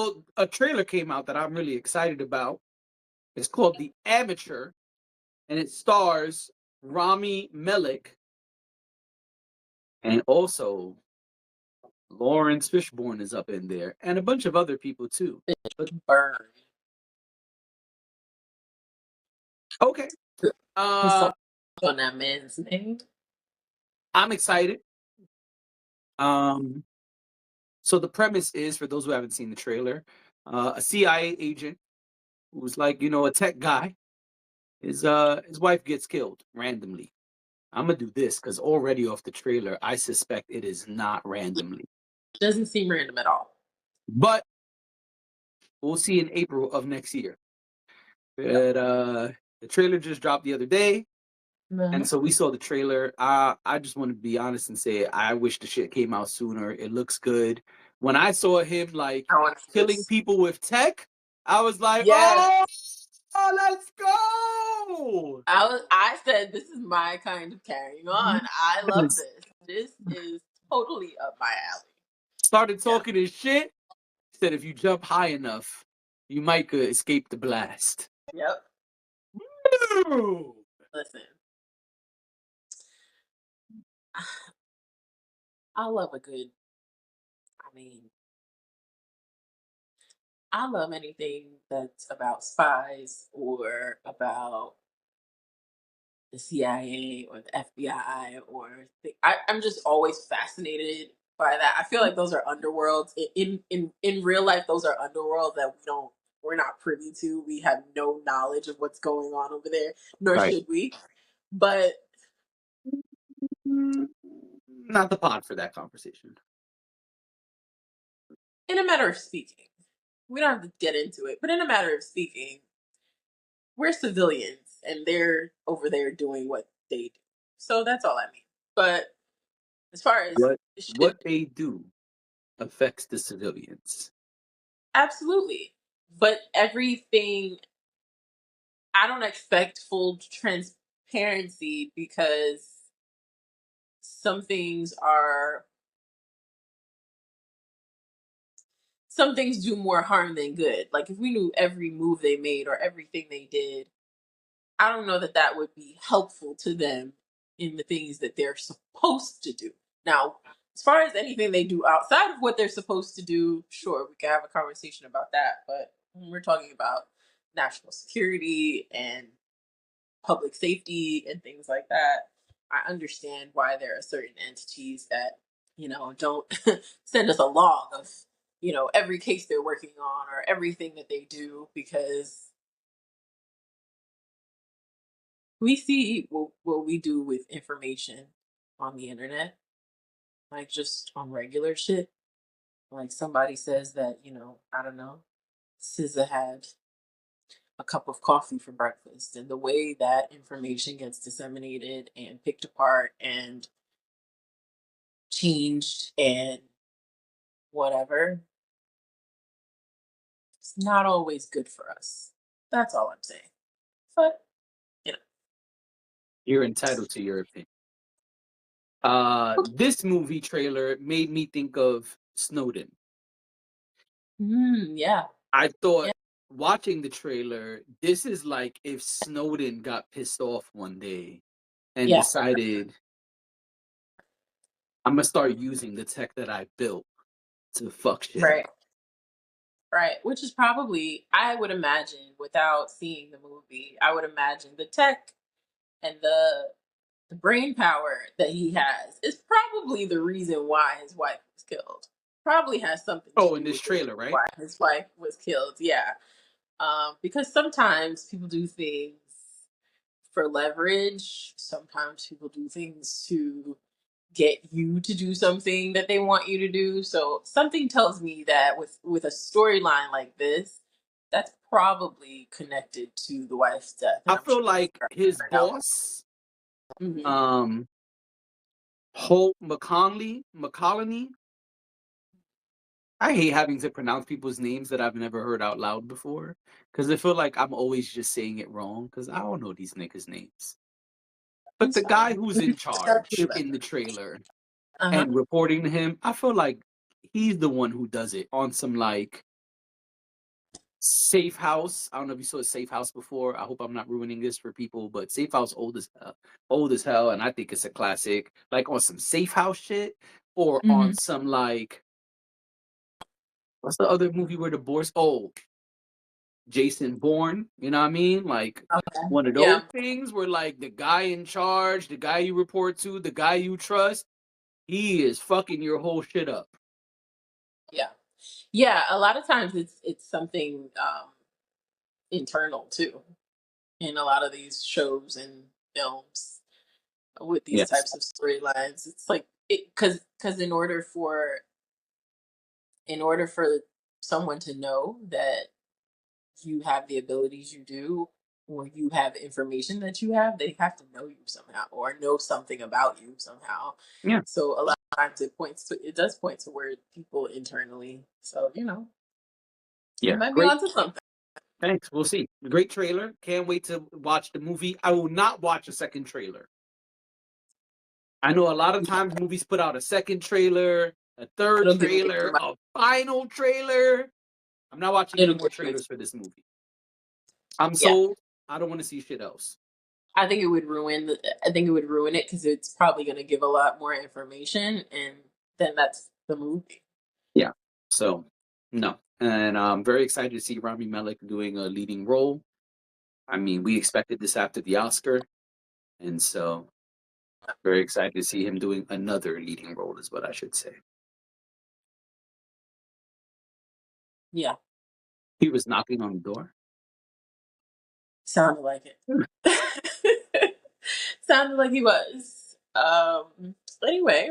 Well, a trailer came out that I'm really excited about. It's called The Amateur, and it stars Rami Malek and also Lawrence Fishburne is up in there, and a bunch of other people too. But Burn. okay, Put uh, something on that man's name. I'm excited. Um, so the premise is, for those who haven't seen the trailer, a CIA agent who's like, a tech guy. His wife gets killed randomly. I'm gonna do this because already off the trailer, I suspect it is not randomly. Doesn't seem random at all. But we'll see in April of next year. Yep. But the trailer just dropped the other day, and Mhm. so we saw the trailer. I just want to be honest and say I wish the shit came out sooner. It looks good. When I saw him like I want to see killing this. people with tech, I was like, Yes. let's go! I said this is my kind of carrying on. I love Yes. this. This is totally up my alley. Started Yeah. talking his shit. Said if you jump high enough, you might could escape the blast. Yep. Ooh. Listen. I love a good I mean, I love anything that's about spies or about the CIA or the FBI I'm just always fascinated by that. I feel like those are underworlds in real life. Those are underworlds that we're not privy to. We have no knowledge of what's going on over there, nor Right. should we. But Mm, Not the pod for that conversation. in a matter of speaking, we don't have to get into it. But in a matter of speaking, we're civilians, and they're over there doing what they do. So that's all I mean. But as far as What it should what they do affects the civilians. absolutely. But everything, I don't expect full transparency because some things are, some things do more harm than good. Like if we knew every move they made or everything they did, I don't know that that would be helpful to them in the things that they're supposed to do. Now, as far as anything they do outside of what they're supposed to do, sure, we can have a conversation about that. But when we're talking about national security and public safety and things like that, I understand why there are certain entities that, don't send us a log of, every case they're working on or everything that they do because we see what we do with information on the internet, like just on regular shit. Like somebody says that, I don't know, SZA had a cup of coffee for breakfast, and the way that information gets disseminated and picked apart and changed and whatever, it's not always good for us. That's all I'm saying. But, you You're entitled to your opinion. This movie trailer made me think of Snowden. yeah. I thought Yeah. watching the trailer, this is like if Snowden got pissed off one day and Yeah. decided I'm gonna start using the tech that I built to fuck shit up. Right. Right. Which is probably, I would imagine, without seeing the movie, I would imagine the tech and the brain power that he has is probably the reason why his wife was killed. Probably has something to Oh, in do this with the reason trailer, right? why his wife was killed. Yeah. Because sometimes people do things for leverage. Sometimes people do things to get you to do something that they want you to do. So something tells me that with a storyline like this, that's probably connected to the wife's death. And I I'm feel sure like his right now. boss, Mhm. um, Holt McConney. I hate having to pronounce people's names that I've never heard out loud before because I feel like I'm always just saying it wrong because I don't know these niggas' names. But It's the guy fine. who's in charge in the trailer Uh huh. and reporting to him, I feel like he's the one who does it on some like Safe House. I don't know if you saw Safe House before. I hope I'm not ruining this for people, but Safe House old as hell, and I think it's a classic. Like on some Safe House shit, or on Mhm. some like what's the other movie where the boys? Oh, Jason Bourne. You know what I mean? Like Okay. one of those Yeah. things where like the guy in charge, the guy you report to, the guy you trust, he is fucking your whole shit up. Yeah. Yeah. A lot of times it's something internal too in a lot of these shows and films with these Yes. types of storylines. It's like it because in order for someone to know that you have the abilities you do or you have information that you have, they have to know you somehow or know something about you somehow. Yeah. So a lot of times it does point toward people internally. So, you Yeah. might be Great. onto something. Thanks. We'll see. Great trailer. Can't wait to watch the movie. I will not watch a second trailer. I know a lot of times movies put out a second trailer, a third It'll give away too trailer, much. a final trailer. I'm not watching any It'll more give away. trailers for this movie. I'm Yeah. sold. I don't want to see shit else. I think it would ruin it because it's probably going to give a lot more information, and then that's the movie. Yeah. So, no. And I'm very excited to see Rami Malek doing a leading role. I mean, we expected this after the Oscar. And so, very excited to see him doing another leading role, is what I should say. Yeah, He was knocking on the door. sounded like it. Sounded like he was. Anyway,